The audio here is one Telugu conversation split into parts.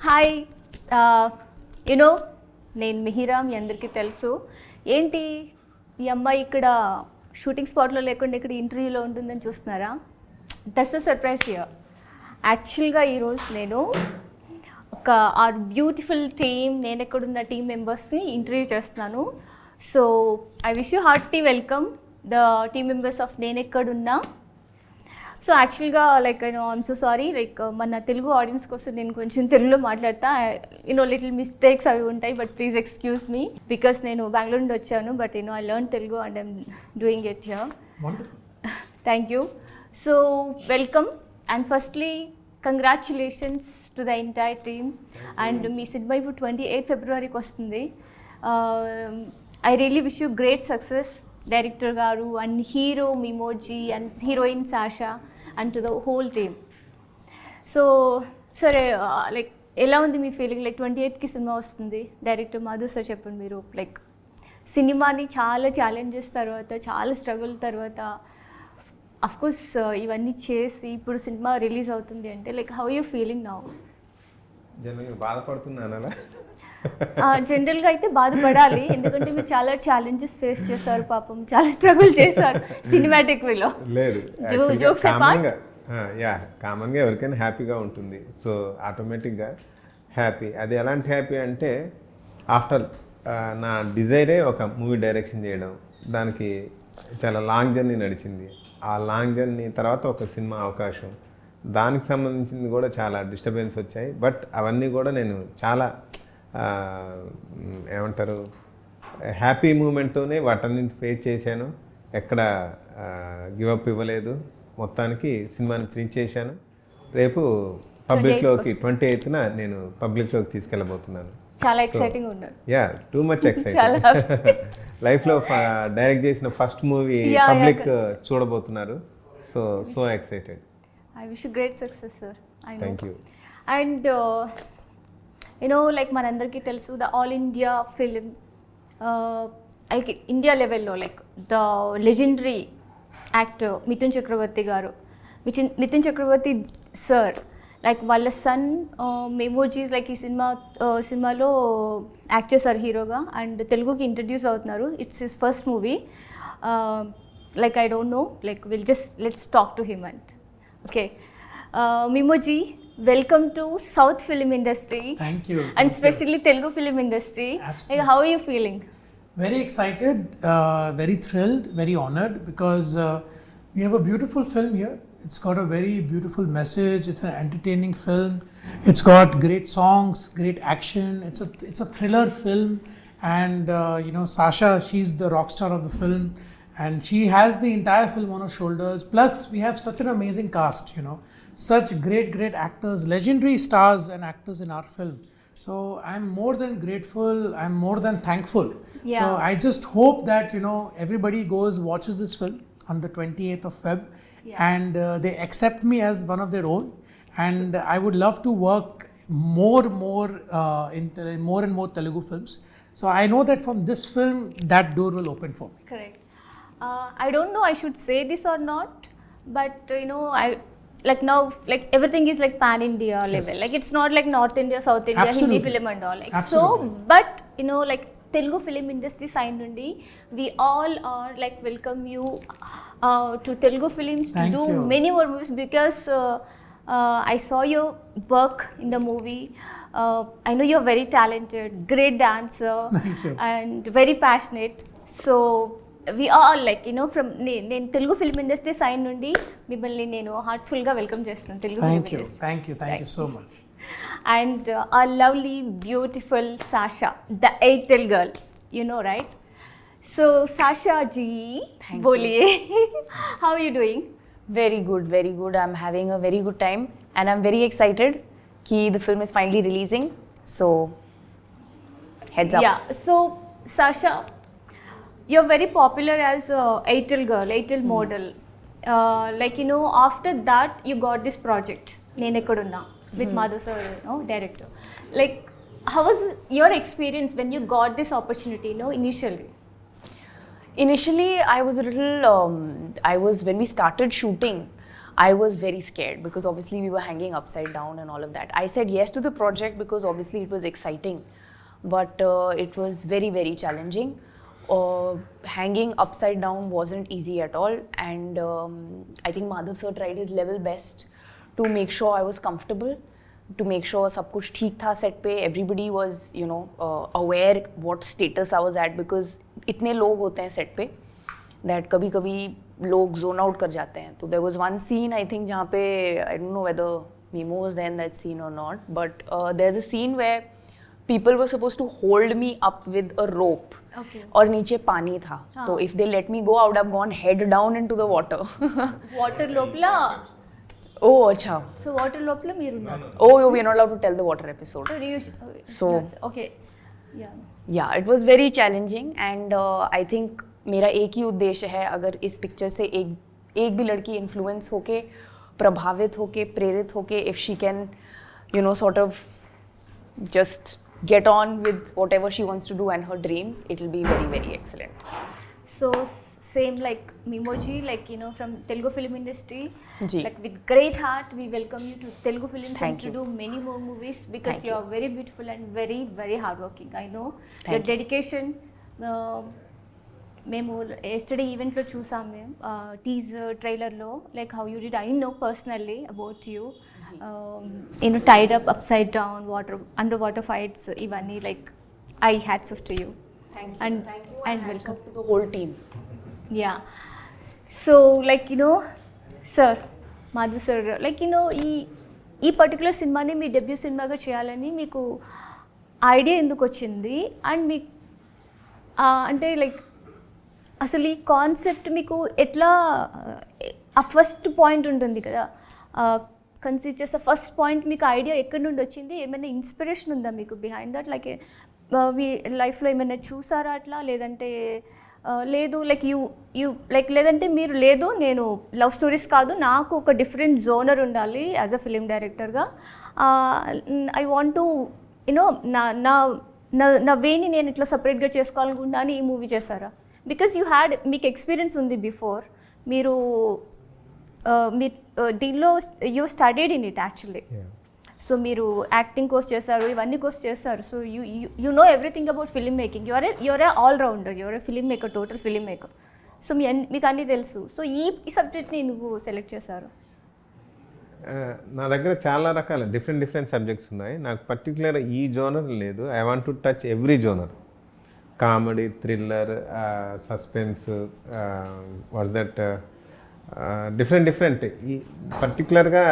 హాయ్ యునో నేను మిహిరా, మీ అందరికీ తెలుసు. ఏంటి ఈ అమ్మాయి ఇక్కడ షూటింగ్ స్పాట్లో లేకుండా ఇక్కడ ఇంటర్వ్యూలో ఉంటుందని చూస్తున్నారా? That's the surprise here. యాక్చువల్గా ఈరోజు నేను ఒక ఆర్ బ్యూటిఫుల్ టీమ్, నేను ఎక్కడున్న టీమ్ మెంబర్స్ని ఇంటర్వ్యూ చేస్తున్నాను. So I wish you hearty welcome the team members of నేను ఎక్కడున్నా. సో యాక్చువల్గా like I'm so sorry, like మన తెలుగు ఆడియన్స్ కోసం నేను కొంచెం తెలుగులో మాట్లాడతా. లిటిల్ మిస్టేక్స్ అవి ఉంటాయి, but please excuse me because నేను బెంగళూరు నుండి వచ్చాను. But I learn Telugu and I'm doing it here. Thank you. So welcome and firstly congratulations to the entire team. And మీ సినిమా ఇప్పుడు 28 ఫిబ్రవరికి వస్తుంది. I really wish you great success, director garu and hero Mimoji and heroine Sasha and to the whole team. So సరే, లైక్ ఎలా ఉంది మీ ఫీలింగ్? లైక్ 28కి సినిమా వస్తుంది. డైరెక్టర్ మాధు సార్ చెప్పండి, మీరు లైక్ సినిమాని చాలా ఛాలెంజెస్ తర్వాత, చాలా స్ట్రగుల్ తర్వాత అఫ్కోర్స్ ఇవన్నీ చేసి ఇప్పుడు సినిమా రిలీజ్ అవుతుంది అంటే like how you feeling now? బాధపడుతున్నాను. జనరల్గా అయితే బాధపడాలి, ఎందుకంటే మీరు చాలా ఛాలెంజెస్ ఫేస్ చేశారు, పాపం చాలా స్ట్రగుల్ చేశారు సినిమాటిక్ వేలో. లేదు, జోక్స్ కామన్గా ఎవరికైనా హ్యాపీగా ఉంటుంది. సో ఆటోమేటిక్గా హ్యాపీ. అది ఎలాంటి హ్యాపీ అంటే ఆఫ్టర్ నా డిజైరే ఒక మూవీ డైరెక్షన్ చేయడం, దానికి చాలా లాంగ్ జర్నీ నడిచింది. ఆ లాంగ్ జర్నీ తర్వాత ఒక సినిమా అవకాశం, దానికి సంబంధించింది కూడా చాలా డిస్టర్బెన్స్ వచ్చాయి. బట్ అవన్నీ కూడా నేను చాలా ఏమంటారు హ్యాపీ మూమెంట్తోనే వాటన్నింటి ఫేస్ చేశాను. ఎక్కడ గివప్ ఇవ్వలేదు. మొత్తానికి సినిమాని ప్రింట్ చేశాను. రేపు పబ్లిక్లోకి 28న నేను పబ్లిక్లోకి తీసుకెళ్ళబోతున్నాను. చాలా ఎక్సైటింగ్ ఉన్నారు. Yeah, too much exciting. లైఫ్లో డైరెక్ట్ చేసిన ఫస్ట్ మూవీ పబ్లిక్ చూడబోతున్నారు. So excited. I wish you great success sir. Thank you. And like మనందరికీ తెలుసు, the all India film India లెవెల్లో like the legendary actor Mithun Chakraborty garu, Mithun Chakraborty sir, like వాళ్ళ సన్ మెమోజీస్ లైక్ ఈ సినిమాలో యాక్ట్ చేశారు హీరోగా అండ్ తెలుగుకి ఇంట్రడ్యూస్ అవుతున్నారు. It's his first movie. Like I don't know, like let's talk to him. And okay, Mimoji, welcome to South film industry. Thank you. And especially Telugu film industry. Absolutely. Like, how are you feeling? Very excited, very thrilled, very honored because we have a beautiful film here. It's got a very beautiful message. It's an entertaining film. It's got great songs, great action. It's a thriller film, and Sasha, she's the rock star of the film, and she has the entire film on her shoulders. Plus, we have such an amazing cast. Such great actors, legendary stars and actors in our film. So I'm more than grateful, I'm more than thankful. Yeah. So I just hope that everybody watches this film on the 28th of Feb. Yeah. And they accept me as one of their own, and I would love to work more in more and more Telugu films. So I know that from this film that door will open for me. Correct. I don't know I should say this or not, but I like now, like everything is like pan India level. Yes. Like it's not like North India, South India, Absolutely. Hindi film and all. Like Absolutely. so, but like Telugu film industry side nundi, we all are like welcome you to Telugu films. Thank to do you. many more movies because I saw your work in the movie. I know you're very talented, great dancer. Thank you. And very passionate. So we all like from నేను తెలుగు ఫిల్మ్ ఇండస్ట్రీ సైడ్ నుండి మిమ్మల్ని నేను హార్ట్ఫుల్గా వెల్కమ్ చేస్తాను Telugu film industry. Thank you so much. And our lovely beautiful Sasha, the Airtel girl, right? So Sasha ji, boliye. How are you doing? Very good. I'm having a very good time and I'm very excited ki the film is finally releasing. So heads up. Yeah. So Sasha, you're very popular as Airtel girl, Airtel model. Like after that you got this project నేను ఎక్కడున్నా with Madhu sir, director. Like how was your experience when you got this opportunity initially? Initially I was a little when we started shooting I was very scared because obviously we were hanging upside down and all of that. I said yes to the project because obviously it was exciting, but it was very, very challenging. Hanging upside down wasn't easy at all, and I think Madhav sir tried his level best to make sure I was comfortable, to make sure सब कुछ ठीक था set पे. Everybody was, you know, aware what status I was at because इतने लोग होते हैं set पे that कभी-कभी लोग zone out कर जाते हैं. तो there was one scene I think जहाँ पे I don't know whether Mimo was there in that scene or not, but there's a scene where people were supposed to hold me up with a rope. Okay. और नीचे पानी था. तो if they let me go, I would have gone head down into the water. Water లోపల Oh, acha. సో వాటర్ లోపల మీరు ఉన్నారు. Oh, we are not allowed to tell the water episode. Okay yeah Yeah, it was very challenging, and I think मेरा एक ही उद्देश्य है, अगर इस पिक्चर से एक भी लड़की इन्फ्लुएंस होके, प्रभावित होके, प्रेरित होके, if she can, you know, sort of just get on with whatever she wants to do and her dreams, it will be very, very excellent. So same like Mimoji, like you know from Telugu film industry, Ji. like with great heart we welcome you to Telugu films Thank and to you. do many more movies because Thank you you. are very beautiful and very very hardworking. I know Thank your you. dedication. మేము ఎస్టర్డే ఈవెంట్లో చూసాం మేము టీజర్ ట్రైలర్లో like how you did I know personally about you you know tied up upside down water under water fights ఇవన్నీ like I hats off to you and welcome To the whole team. Yeah so like you know sir Madhav sir like you know ఈ పర్టికులర్ సినిమాని మీ డెబ్యూ సినిమాగా చేయాలని మీకు ఐడియా ఎందుకు వచ్చింది అండ్ మీకు అంటే లైక్ అసలు ఈ కాన్సెప్ట్ మీకు ఎట్లా ఆ ఫస్ట్ పాయింట్ ఉంటుంది కదా కన్సీవ్ చేసే ఫస్ట్ పాయింట్ మీకు ఐడియా ఎక్కడి నుండి వచ్చింది ఏమైనా ఇన్స్పిరేషన్ ఉందా మీకు బిహైండ్ దట్ లైక్ మీ లైఫ్లో ఏమైనా చూసారా అట్లా లేదంటే లేదు లైక్ యూ లైక్ లేదంటే మీరు లేదు నేను లవ్ స్టోరీస్ కాదు నాకు ఒక డిఫరెంట్ జోనర్ ఉండాలి యాజ్ అ ఫిలిం డైరెక్టర్గా ఐ వాంట్ టు యూనో నా వేని నేను ఇట్లా సపరేట్గా చేసుకోవాలనుకుంటా అని ఈ మూవీ చేశారా బికాజ్ మీకు ఎక్స్పీరియన్స్ ఉంది బిఫోర్ మీరు దీనిలో you studied in it actually so మీరు యాక్టింగ్ కోర్స్ చేశారు ఇవన్నీ కోర్స్ చేశారు so you know everything about film making your A all rounder your A film maker total film maker so మీకు అన్నీ తెలుసు సో ఈ సబ్జెక్ట్ని నువ్వు సెలెక్ట్ చేశారు నా దగ్గర చాలా రకాల డిఫరెంట్ సబ్జెక్ట్స్ ఉన్నాయి నాకు పర్టికులర్ ఈ జోనర్ లేదు I want to touch every genre comedy thriller suspense what's that different ఈ పర్టికులర్గా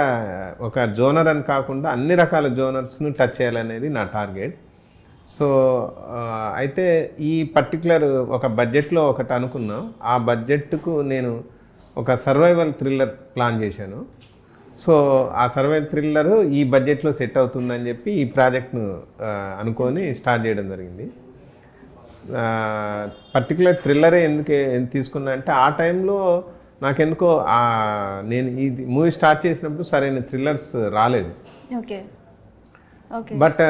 ఒక జోనర్ అని కాకుండా అన్ని రకాల జోనర్స్ను టచ్ చేయాలనేది నా టార్గెట్ సో అయితే ఈ పర్టికులర్ ఒక బడ్జెట్లో ఒకటి అనుకున్నాం ఆ బడ్జెట్కు నేను ఒక సర్వైవల్ థ్రిల్లర్ ప్లాన్ చేశాను సో ఆ సర్వైవల్ థ్రిల్లర్ ఈ బడ్జెట్లో సెట్ అవుతుందని చెప్పి ఈ ప్రాజెక్ట్ను అనుకొని స్టార్ట్ చేయడం జరిగింది పర్టికులర్ థ్రిల్లరే ఎందుకు తీసుకున్నా అంటే ఆ టైంలో నాకెందుకో నేను ఈ మూవీ స్టార్ట్ చేసినప్పుడు సరైన థ్రిల్లర్స్ రాలేదు ఓకే ఓకే బట్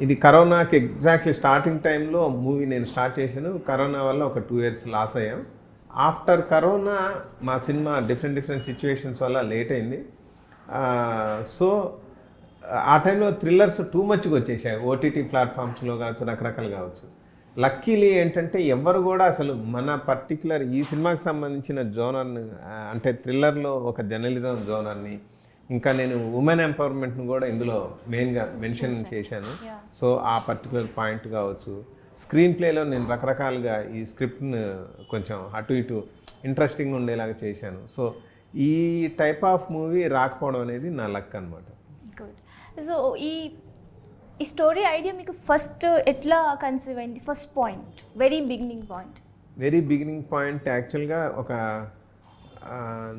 ఇది కరోనాకి ఎగ్జాక్ట్లీ స్టార్టింగ్ టైంలో మూవీ నేను స్టార్ట్ చేశాను కరోనా వల్ల ఒక 2 years లాస్ అయ్యాం ఆఫ్టర్ కరోనా మా సినిమా డిఫరెంట్ సిచ్యువేషన్స్ వల్ల లేట్ అయింది సో ఆ టైంలో థ్రిల్లర్స్ టూ మచ్గా వచ్చేసాయి ఓటీటీ ప్లాట్ఫామ్స్లో కావచ్చు రకరకాలు కావచ్చు లక్కీలీ ఏంటంటే ఎవరు కూడా అసలు మన పర్టికులర్ ఈ సినిమాకి సంబంధించిన జోనర్ని అంటే థ్రిల్లర్లో ఒక జర్నలిజం జోనర్ని ఇంకా నేను ఉమెన్ ఎంపవర్మెంట్ను కూడా ఇందులో మెయిన్గా మెన్షన్ చేశాను సో ఆ పర్టికులర్ పాయింట్ కావచ్చు స్క్రీన్ ప్లేలో నేను రకరకాలుగా ఈ స్క్రిప్ట్ని కొంచెం అటు ఇటు ఇంట్రెస్టింగ్ ఉండేలాగా చేశాను సో ఈ టైప్ ఆఫ్ మూవీ రాకపోవడం అనేది నా లక్ అనమాట గుడ్ సో ఈ స్టోరీ ఐడియా మీకు ఫస్ట్ ఎట్లా కన్సీవ్ అయింది first point very beginning point యాక్చువల్గా ఒక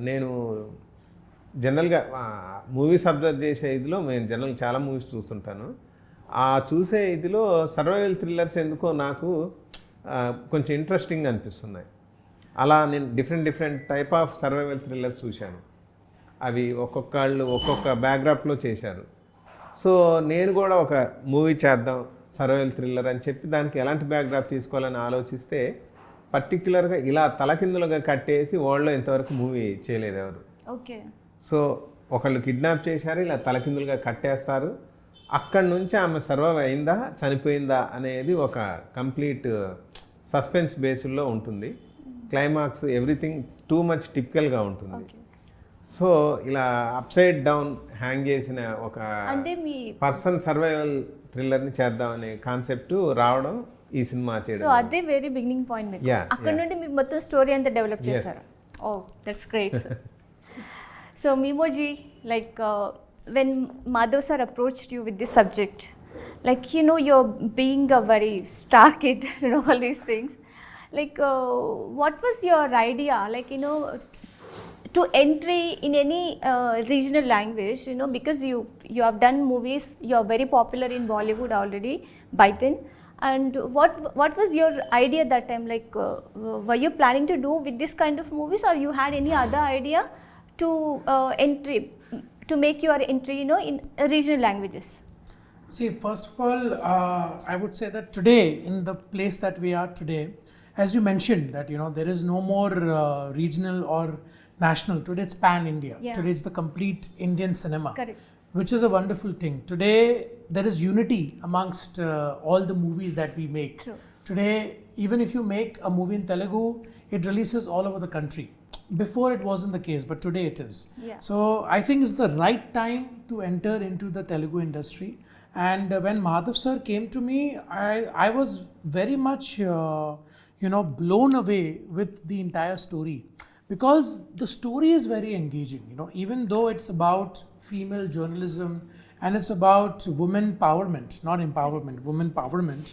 నేను జనరల్గా మూవీస్ అబ్జర్వ్ చేసే ఇదిలో నేను జనరల్ చాలా మూవీస్ చూస్తుంటాను ఆ చూసే ఇదిలో సర్వైవల్ థ్రిల్లర్స్ ఎందుకో నాకు కొంచెం ఇంట్రెస్టింగ్ అనిపిస్తున్నాయి అలా నేను different type of survival thrillers చూశాను అవి ఒక్కొక్క బ్యాక్డ్రాప్లో చేశారు సో నేను కూడా ఒక మూవీ చేద్దాం సర్వైవల్ థ్రిల్లర్ అని చెప్పి దానికి ఎలాంటి బ్యాక్డ్రాప్ తీసుకోవాలని ఆలోచిస్తే పర్టిక్యులర్గా ఇలా తలకిందులుగా కట్టేసి వరల్డ్లో ఇంతవరకు మూవీ చేయలేదు ఎవరు ఓకే సో ఒకళ్ళు కిడ్నాప్ చేశారు, ఇలా తలకిందులుగా కట్టేస్తారు. అక్కడి నుంచి ఆమె సర్వైవ్ అయిందా చనిపోయిందా అనేది ఒక కంప్లీట్ సస్పెన్స్ బేస్లో ఉంటుంది. క్లైమాక్స్ ఎవ్రీథింగ్ టూ మచ్ టిపికల్గా ఉంటుంది. సో ఇలా అప్సైడ్ డౌన్ హ్యాంగ్ చేసిన ఒక అంటే మీ పర్సన్ సర్వైవల్ థ్రిల్లర్ని చేద్దామనే కాన్సెప్ట్ రావడం ఈ సినిమా సో చేయడం. అదే వెరీ బిగినింగ్ పాయింట్ మీకు. Yeah, అక్కడ yeah. నుండి మీరు మొత్తం స్టోరీ అంతా డెవలప్ Yes. చేశారు. Oh that's great sir. So Mimoji like when Madhav sir approached you with this subject, like you're being a very star kid and all these things, like what was your idea, like to entry in any regional language, because you have done movies, you are very popular in Bollywood already by then, and what was your idea that time, like were you planning to do with this kind of movies, or you had any other idea to to make your entry, in regional languages? See, first of all, I would say that today, in the place that we are today, as you mentioned, that there is no more regional or national. Today it's pan-India. Yeah. Today it's the complete Indian cinema. Correct. Which is a wonderful thing. Today there is unity amongst all the movies that we make. True. Today, even if you make a movie in Telugu, it releases all over the country. Before it wasn't the case, but today it is. Yeah. So I think it's the right time to enter into the Telugu industry. And when Madhav sir came to me, I was very much blown away with the entire story, because the story is very engaging. Even though it's about female journalism and it's about women empowerment, not empowerment, women empowerment,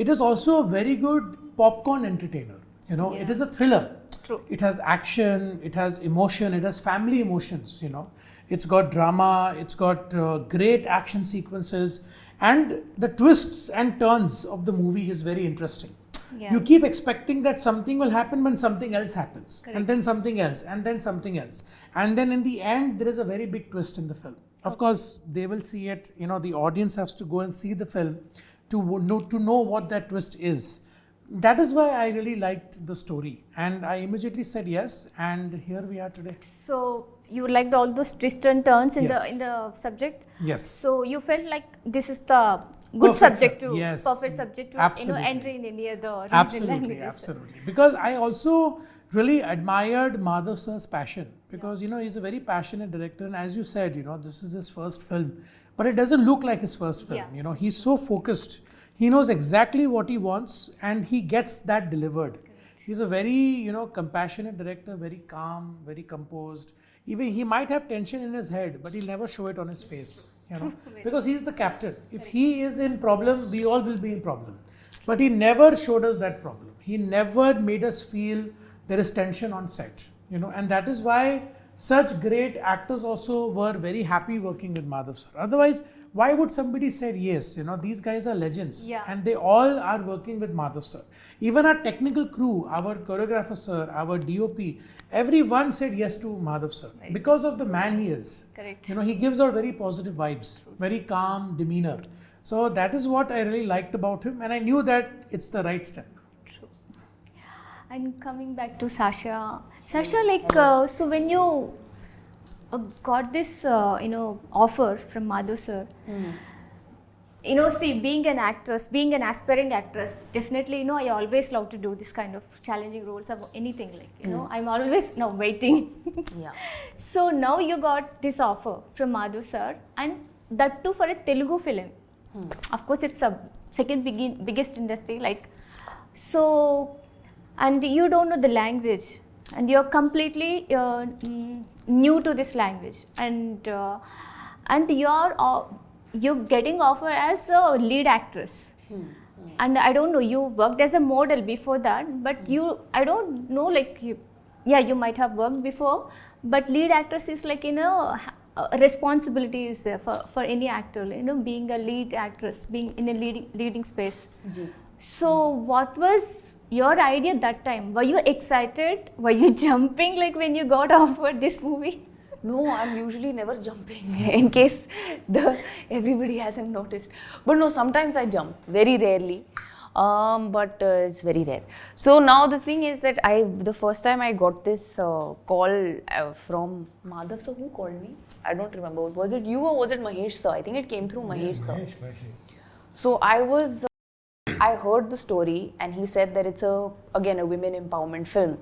it is also a very good popcorn entertainer. It is a thriller. True. It has action, it has emotion, it has family emotions. It's got drama, it's got great action sequences, and the twists and turns of the movie is very interesting. Yeah. You keep expecting that something will happen when something else happens. Correct. And then something else, and then something else, and then in the end there is a very big twist in the film. Of course they will see it, the audience has to go and see the film to know what that twist is. That is why I really liked the story, and I immediately said yes, and here we are today. So you liked all those twists and turns in Yes. the subject. Yes. So you felt like this is the good Perfect subject to yes. perfect subject to Absolutely. enter in any other regional Absolutely, languages. absolutely. Because I also really admired Madhav sir's passion, because he's a very passionate director, and as you said, this is his first film, but it doesn't look like his first film. Yeah. He's so focused. He knows exactly what he wants, and he gets that delivered. He's a very compassionate director, very calm, very composed. Even he might have tension in his head, but he'll never show it on his face, because he's the captain. If he is in problem, we all will be in problem. But he never showed us that problem. He never made us feel there is tension on set, and that is why such great actors also were very happy working with Madhav sir. Otherwise, why would somebody say yes? These guys are legends, Yeah. and they all are working with Madhav sir. Even our technical crew, our choreographer sir, our DOP, everyone said yes to Madhav sir, Right. because of the man he is. Correct. He gives out very positive vibes, very calm demeanor. So that is what I really liked about him, and I knew that it's the right step. True. And coming back to Sasha, like so when you got this offer from Madhav sir, see, being an actress, being an aspiring actress, definitely I always love to do this kind of challenging roles of anything, like I'm always now waiting. Yeah. So now you got this offer from Madhav sir, and that too for a Telugu film. Of course it's a second biggest industry, like, so, and you don't know the language, and you're completely new to this language, and you're getting offer as a lead actress. And I don't know, you worked as a model before that, but I don't know, like, you might have worked before, but lead actress is like responsibilities for any actor, being a lead actress, being in a leading space. Ji. So what was your idea that time? Were you excited? Were you jumping like when you got offered this movie? No, I'm usually never jumping in case everybody hasn't noticed. But no, sometimes I jump, very rarely. but it's very rare. So now the thing is that the first time I got this call from Madhav sir, who called me? I don't remember. Was it you or was it Mahesh sir? I think it came through Mahesh sir. So I heard the story and he said that it's again a women empowerment film,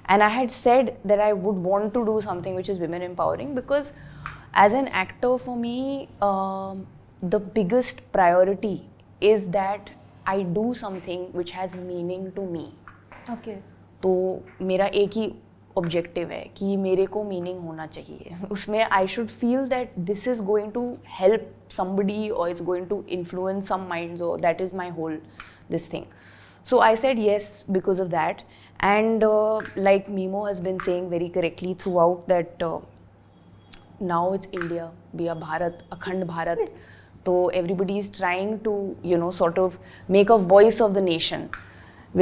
and I had said that I would want to do something which is women empowering, because as an actor for me the biggest priority is that I do something which has meaning to me. Okay तो मेरा एक ही ऑब्जेक्टिव है कि मेरे को मीनिंग होना चाहिए उसमें. I should feel that this is going to help somebody or it's going to influence some minds, or that is my whole this thing. So I said yes because of that. And like Mimo has been saying very correctly throughout that now it's India, we are Bharat, Akhand Bharat. So everybody is trying to, you know, sort of make a voice of the nation,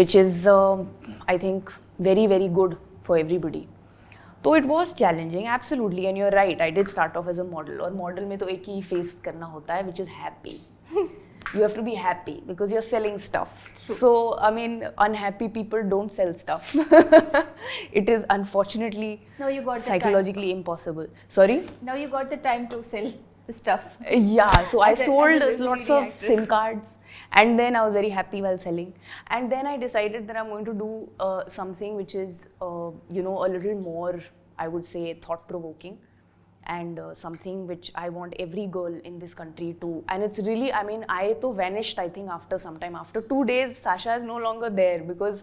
which is I think very, very good for everybody. So it was challenging, absolutely, and you're right, I did start off as a model. और model में तो एक ही face करना होता है, which is happy. You have to be happy because you're selling stuff. True. So I mean, unhappy people don't sell stuff. It is unfortunately Now you got the psychologically impossible. Sorry? Now you got the time to sell the stuff. Yeah, so I As a sold visibility lots of actress. SIM cards, and then I was very happy while selling. And then I decided that I'm going to do something which is, you know, a little more, I would say, thought-provoking, and something which I want every girl in this country to. And it's really, I mean, I to vanished, I think, after some time. After 2 days, Sasha is no longer there because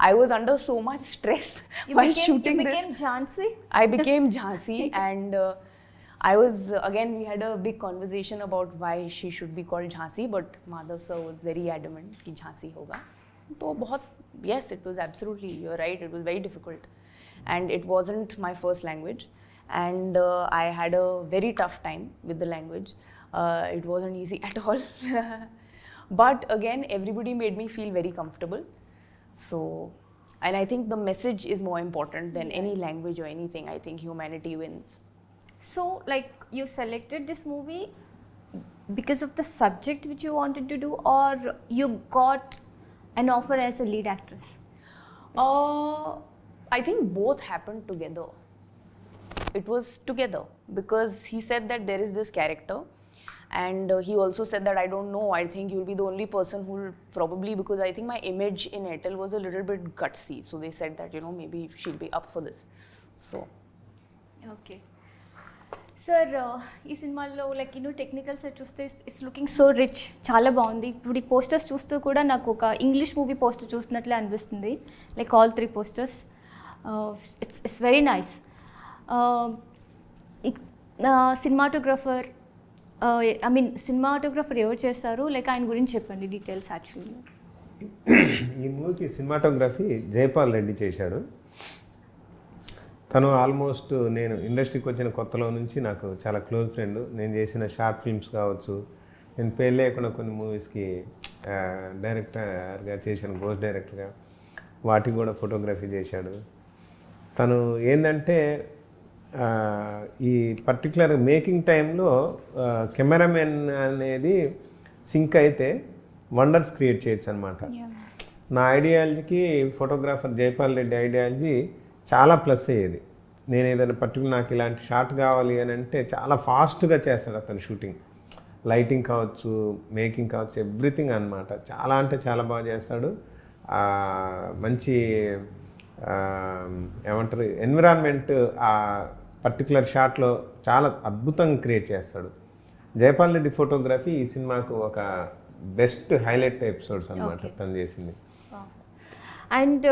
I was under so much stress while shooting you this. became Jhansi? I became Jhansi, and I was, again, we had a big conversation about why she should be called Jhansi, but Madhav sir was very adamant कि Jhansi होगा. तो बहुत, yes, it was absolutely, you're right, it was very difficult. And it wasn't my first language, and I had a very tough time with the language. It wasn't easy at all. But again, everybody made me feel very comfortable. So, and I think the message is more important than any language or anything. I think humanity wins. So, like, you selected this movie because of the subject which you wanted to do, or you got an offer as a lead actress? I think both happened together. It was together because he said that there is this character, and he also said that I don't know, I think you'll be the only person who will probably, because I think my image in Airtel was a little bit gutsy, so they said that, you know, maybe she'll be up for this. So okay sir, ఈ సినిమాలో లైక్ యూనో టెక్నికల్ సెట్ చూస్తే ఇట్స్ లుకింగ్ సో రిచ్, చాలా బాగుంది. ఇప్పుడు ఈ పోస్టర్స్ చూస్తూ కూడా నాకు ఒక ఇంగ్లీష్ మూవీ పోస్టర్ చూసినట్లే అనిపిస్తుంది, like all 3 posters. It's very nice. Cinematographer, I mean cinematographer ఎవరు చేస్తారు, లైక్ ఆయన గురించి చెప్పండి డీటెయిల్స్. యాక్చువల్లీ ఈ మూవీకి సినిమాటోగ్రఫీ జైపాల్ రెడ్డి చేశాడు. తను ఆల్మోస్ట్ నేను ఇండస్ట్రీకి వచ్చిన కొత్తలో నుంచి నాకు చాలా క్లోజ్ ఫ్రెండ్. నేను చేసిన షార్ట్ ఫిల్మ్స్ కావచ్చు, నేను పేరు లేకుండా కొన్ని మూవీస్కి డైరెక్టర్గా చేశాను, గోస్ట్ డైరెక్టర్గా, వాటికి కూడా ఫోటోగ్రఫీ చేశాడు. తను ఏంటంటే ఈ పర్టికులర్ మేకింగ్ టైంలో కెమెరామెన్ అనేది సింక్ అయితే వండర్స్ క్రియేట్ చేయొచ్చు అనమాట. నా ఐడియాలజీకి ఫోటోగ్రాఫర్ జైపాల్ రెడ్డి ఐడియాలజీ చాలా ప్లస్ అయ్యేది. నేను ఏదైనా పర్టికులర్ నాకు ఇలాంటి షాట్ కావాలి అని అంటే చాలా ఫాస్ట్గా చేస్తాడు అతను. షూటింగ్, లైటింగ్ కావచ్చు, మేకింగ్ కావచ్చు, ఎవ్రీథింగ్ అనమాట. చాలా అంటే చాలా బాగా చేస్తాడు. మంచి ఏమంటారు ఎన్విరాన్మెంట్ ఆ పర్టికులర్ షాట్లో చాలా అద్భుతంగా క్రియేట్ చేస్తాడు. జైపాల్ రెడ్డి ఫోటోగ్రఫీ ఈ సినిమాకు ఒక బెస్ట్ హైలైట్ ఎపిసోడ్స్ అనమాట తను చేసింది. అండ్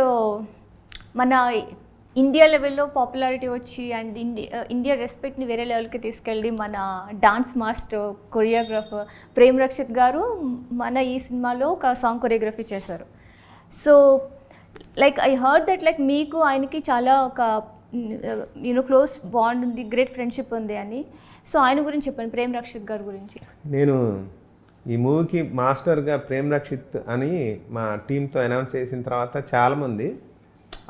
మన ఇండియా లెవెల్లో పాపులారిటీ వచ్చి అండ్ ఇండియా రెస్పెక్ట్ని వేరే లెవెల్కి తీసుకెళ్ళి మన dance master, choreographer Prem Rakshit garu మన ఈ సినిమాలో ఒక సాంగ్ కొరియోగ్రఫీ చేశారు. So like I heard that like మీకు ఆయనకి చాలా ఒక యూనో క్లోజ్ బాండ్ ఉంది, గ్రేట్ ఫ్రెండ్షిప్ ఉంది అని. సో ఆయన గురించి చెప్పండి, ప్రేమ్ రక్షిత్ గారి గురించి. నేను ఈ మూవీకి మాస్టర్గా ప్రేమ్ రక్షిత్ అని మా టీంతో అనౌన్స్ చేసిన తర్వాత చాలామంది,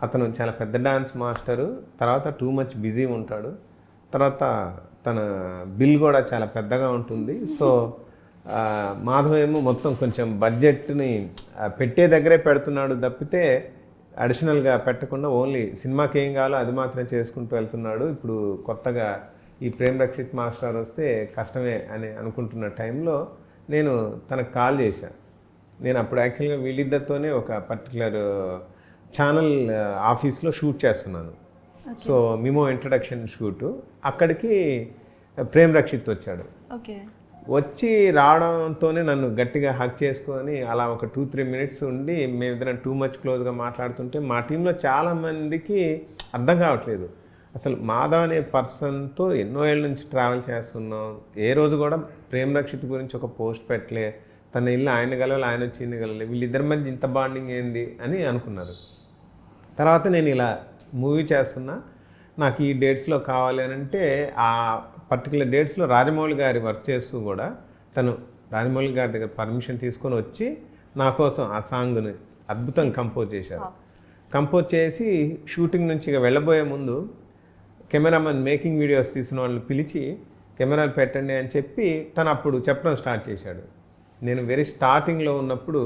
అతను చాలా పెద్ద డాన్స్ మాస్టరు, తర్వాత టూ మచ్ బిజీ ఉంటాడు, తర్వాత తన బిల్ కూడా చాలా పెద్దగా ఉంటుంది, సో మాధవ్ ఏమో మొత్తం కొంచెం బడ్జెట్ని పెట్టే దగ్గరే పెడుతున్నాడు తప్పితే అడిషనల్గా పెట్టకుండా ఓన్లీ సినిమాకి ఏం కావాలో అది మాత్రం చేసుకుంటూ వెళ్తున్నాడు. ఇప్పుడు కొత్తగా ఈ ప్రేమ్ రక్షిత్ మాస్టర్ వస్తే కష్టమే అని అనుకుంటున్న టైంలో నేను తనకు కాల్ చేశాను. నేను అప్పుడు యాక్చువల్గా వీళ్ళిద్దరితోనే ఒక పర్టికులర్ ఛానల్ ఆఫీస్లో షూట్ చేస్తున్నాను. సో మిమో ఇంట్రడక్షన్ షూటు, అక్కడికి ప్రేమ్ రక్షిత్ వచ్చాడు. ఓకే. వచ్చి రావడంతోనే నన్ను గట్టిగా హక్ చేసుకొని అలా ఒక 2-3 మినిట్స్ ఉండి మేమిద్దరం టూ మచ్ క్లోజ్గా మాట్లాడుతుంటే మా టీంలో చాలామందికి అర్థం కావట్లేదు అసలు మాధవ్ అనే పర్సన్తో ఎన్నో ఏళ్ళ నుంచి ట్రావెల్ చేస్తున్నాం, ఏ రోజు కూడా ప్రేమ్ రక్షిత్ గురించి ఒక పోస్ట్ పెట్టలే, తన ఇల్లు ఆయన గలవాలి, ఆయన వచ్చి ఇన్ని గలవాలి, వీళ్ళిద్దరి మధ్య ఇంత బాండింగ్ ఏంది అని అనుకున్నారు. తర్వాత నేను ఇలా మూవీ చేస్తున్నా, నాకు ఈ డేట్స్లో కావాలి అని అంటే ఆ పర్టికులర్ డేట్స్లో రాజమౌళి గారి వర్క్ చేస్తూ కూడా తను రాజమౌళి గారి దగ్గర పర్మిషన్ తీసుకొని వచ్చి నా కోసం ఆ సాంగ్ని అద్భుతంగా కంపోజ్ చేశారు. కంపోజ్ చేసి షూటింగ్ నుంచి ఇక వెళ్ళబోయే ముందు కెమెరామెన్ మేకింగ్ వీడియోస్ తీసిన వాళ్ళని పిలిచి కెమెరాలు పెట్టండి అని చెప్పి తను అప్పుడు చెప్పడం స్టార్ట్ చేశాడు. నేను వెరీ స్టార్టింగ్లో ఉన్నప్పుడు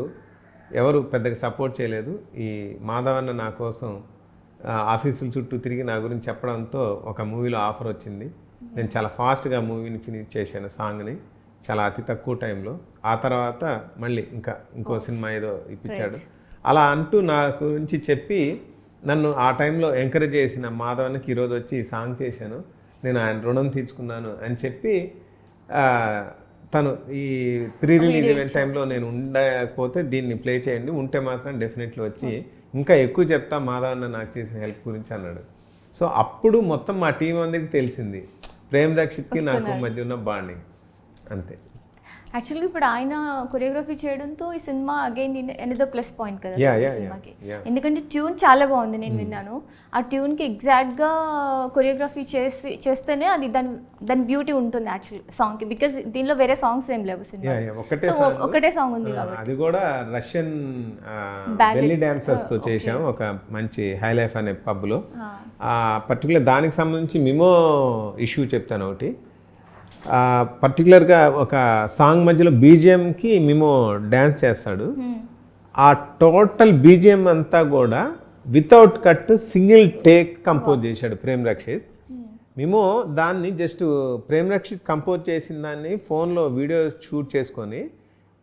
ఎవరు పెద్దగా సపోర్ట్ చేయలేదు. ఈ మాధవన్న నా కోసం ఆఫీసుల చుట్టూ తిరిగి నా గురించి చెప్పడంతో ఒక మూవీలో ఆఫర్ వచ్చింది. నేను చాలా ఫాస్ట్గా మూవీని ఫినిష్ చేశాను, సాంగ్ని చాలా అతి తక్కువ టైంలో. ఆ తర్వాత మళ్ళీ ఇంకో సినిమా ఏదో ఇప్పించాడు. అలా అంటూ నా గురించి చెప్పి నన్ను ఆ టైంలో ఎంకరేజ్ చేసిన మాధవన్కి ఈరోజు వచ్చి ఈ సాంగ్ చేశాను, నేను ఆయన రుణం తీర్చుకున్నాను అని చెప్పి తను ఈ ప్రీ రిలీజ్ ఈవెంట్ టైంలో నేను ఉండకపోతే దీన్ని ప్లే చేయండి, ఉంటే మాత్రం డెఫినెట్లీ వచ్చి ఇంకా ఎక్కువ చెప్తా మాధవన్న నాకు చేసిన హెల్ప్ గురించి అన్నాడు. సో అప్పుడు మొత్తం మా టీం అందరికి తెలిసింది ప్రేమ్ రక్షిత్కి నాకు మధ్య ఉన్న బాండింగ్ అంతే. యాక్చువల్గా ఇప్పుడు ఆయన కొరియోగ్రఫీ చేయడంతో ఈ cinema again another plus point కదా సినిమాకి, ఎందుకంటే ట్యూన్ చాలా బాగుంది, నేను విన్నాను. ఆ ట్యూన్కి ఎగ్జాక్ట్గా కొరియోగ్రఫీ చేస్తేనే అది దాని బ్యూటీ ఉంటుంది యాక్చువల్లీ సాంగ్కి, బికాస్ దీనిలో వేరే సాంగ్స్ ఏం లేవు సినిమా, ఒకటే సాంగ్ ఉంది కాబట్టి. అది కూడా రష్యన్ బెల్లీ డాన్సర్స్తో చేసాం ఒక మంచి హై లైఫ్ అనే పబ్లో. పర్టికులర్ దానికి సంబంధించి మిమో ఇష్యూ చెప్తాను ఒకటి. పర్టికులర్గా ఒక సాంగ్ మధ్యలో బీజిఎంకి మేము డ్యాన్స్ చేస్తాడు. ఆ టోటల్ బీజిఎం అంతా కూడా without cut single take compose చేశాడు ప్రేమ్ రక్షిత్. మేము దాన్ని జస్ట్ ప్రేమ్ రక్షిత్ కంపోజ్ చేసిన దాన్ని ఫోన్లో వీడియో షూట్ చేసుకొని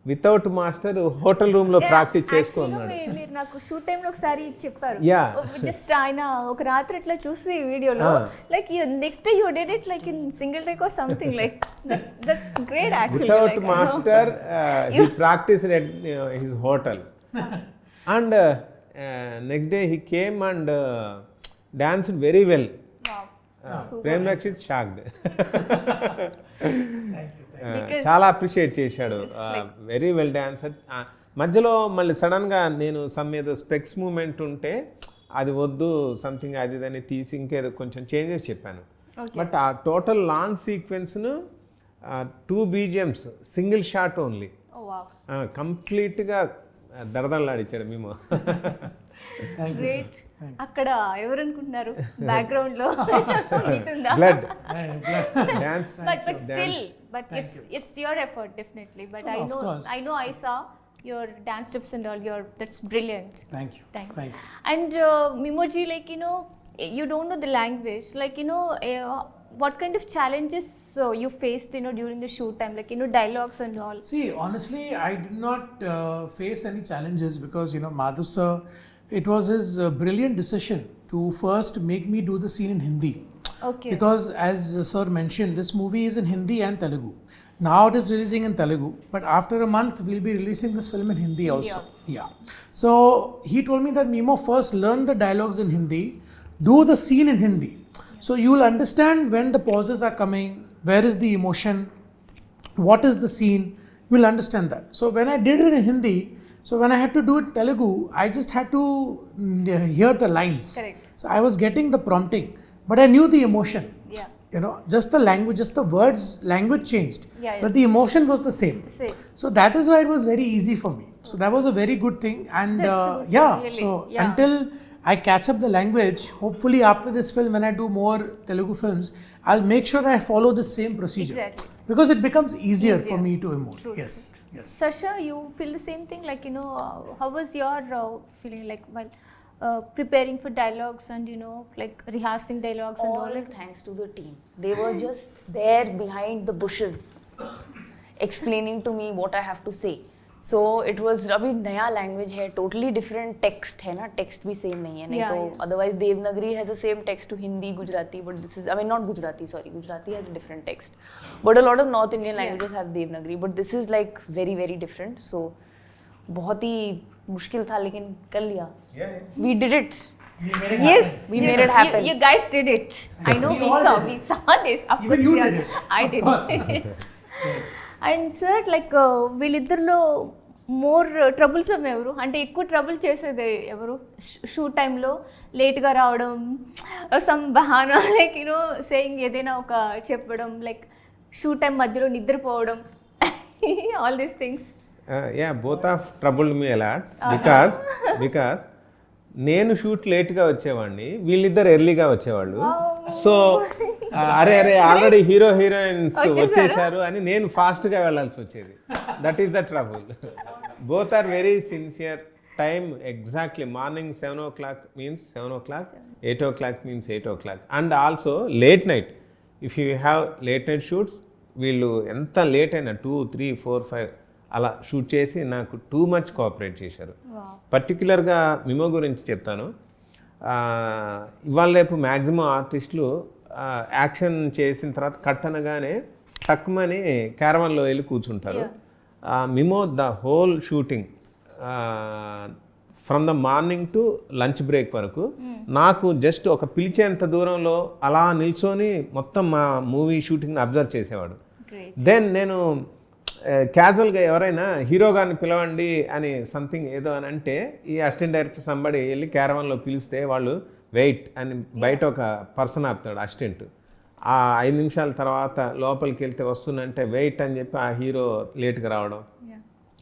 వితౌట్ మాస్టర్ హోటల్ రూమ్ లో ప్రాక్టీస్ చేసుకున్నాడు. మీరు నాకు షూట్ టైం లో ఒకసారి చెప్పారు, జస్ట్ ఆయన ఒక రాత్రి ఇట్లా చూసి వీడియోలో like next you did it like in single take or something like that's great actually. Without master he practised at his hotel and next day he came and danced very well. Prem Rakshit shocked, చాలా అప్రిషియేట్ చేశాడు, వెరీ వెల్ డాన్సర్. మధ్యలో మళ్ళీ సడన్గా నేను సమ్ ఏదో స్పెక్స్ మూమెంట్ ఉంటే అది వద్దు సంథింగ్ అది దాన్ని తీసి ఇంకేదో కొంచెం చేంజెస్ చెప్పాను. బట్ ఆ టోటల్ లాంగ్ సీక్వెన్స్ను 2 BGMs సింగిల్ షాట్ ఓన్లీ కంప్లీట్గా దడదళ్ళాడిచ్చాడు మేము. అక్కడ ఎవరు అనుకుంటున్నారు బ్యాక్గ్రౌండ్ లో blood dance, but still but it's your effort definitely. But I know I saw your dance steps and all, that's brilliant. Thank you. And Mimoji, like you don't know the language, like what kind of challenges you faced during the shoot time, like dialogues and all? See, honestly I did not face any challenges because Madhav sir, it was his brilliant decision to first make me do the scene in Hindi. Okay. Because as sir mentioned, this movie is in Hindi and Telugu. Now it is releasing in Telugu, but after a month we'll be releasing this film in Hindi also. Yeah. So he told me that Mimo, first learn the dialogues in Hindi, do the scene in Hindi. So you will understand when the pauses are coming, where is the emotion, what is the scene, you will understand that. So when I did it in Hindi, so when I had to do it Telugu, I just had to hear the lines. Correct. So I was getting the prompting, but I knew the emotion. Yeah. Just the language, just the words, language changed. Yeah. But the emotion was the same. Same. So that is why it was very easy for me. So that was a very good thing. And really. So until I catch up the language, hopefully after this film, when I do more Telugu films, I'll make sure I follow the same procedure. Exactly. because it becomes easier for me to emote. Yes, yes. Sasha, you feel the same thing? Like, you know, how was your feeling like while preparing for dialogues and, you know, like rehearsing dialogues and all? All thanks to the team. They were just there behind the bushes, explaining to me what I have to say. So it was अभी नया language है, totally different text है ना, text भी same नहीं है, नहीं Yeah, तो yeah. otherwise Devnagari has the same text to Hindi, Gujarati, but this is, I mean not Gujarati, sorry, Gujarati has a different text, but a lot of North Indian languages have Devnagari, but this is like very very different, so बहुत ही मुश्किल था लेकिन कर लिया. We did it. We made it Yes, happen. We made it happen. You guys did it. I know We we all saw, did we it. saw this. Of Even course, you we did are- it. I Of did course. it. Yes. And sir like వీళ్ళిద్దరిలో మోర్ ట్రబుల్సమ్ ఎవరు, అంటే ఎక్కువ ట్రబుల్ చేసేది ఎవరు? షూట్ టైంలో లేట్గా రావడం, సమ్ బహానా లైక్ యూనో సేయింగ్ ఏదైనా ఒక చెప్పడం, లైక్ షూట్ టైం మధ్యలో నిద్రపోవడం, all these things. Yeah both of troubled me a lot because నేను షూట్ లేట్గా వచ్చేవాడిని, వీళ్ళిద్దరు ఎర్లీగా వచ్చేవాళ్ళు. సో అరే ఆల్రెడీ హీరోయిన్స్ వచ్చేసారు అని నేను ఫాస్ట్గా వెళ్ళాల్సి వచ్చేది. That is the trouble. Both are very sincere. Time exactly morning 7 o'clock means 7 o'clock, 8 o'clock means 8 o'clock. And also late night, if you have late night shoots, వీళ్ళు ఎంత లేట్ అయినా 2, 3, 4, 5 అలా షూట్ చేసి నాకు టూ మచ్ కోఆపరేట్ చేశారు. పర్టికులర్గా మిమో గురించి చెప్తాను. ఇవాళ రేపు మ్యాక్సిమం ఆర్టిస్టులు యాక్షన్ చేసిన తర్వాత కట్ అనగానే టక్మని క్యారవన్లో వెళ్ళి కూర్చుంటారు. Mimoh the whole shooting from the morning to lunch break వరకు నాకు జస్ట్ ఒక పిలిచేంత దూరంలో అలా నిల్చొని మొత్తం మా మూవీ షూటింగ్ని అబ్జర్వ్ చేసేవాడు. దెన్ నేను క్యాజువల్గా ఎవరైనా హీరో గారిని పిలవండి అని సంథింగ్ ఏదో అని అంటే ఈ అసిస్టెంట్ డైరెక్టర్ సంబడి వెళ్ళి క్యారవన్లో పిలిస్తే వాళ్ళు వెయిట్ అని బయట ఒక పర్సన్ ఆపుతాడు అసిస్టెంట్. ఆ 5 నిమిషాల తర్వాత లోపలికి వెళ్తే వస్తుందంటే వెయిట్ అని చెప్పి ఆ హీరో లేట్గా రావడం,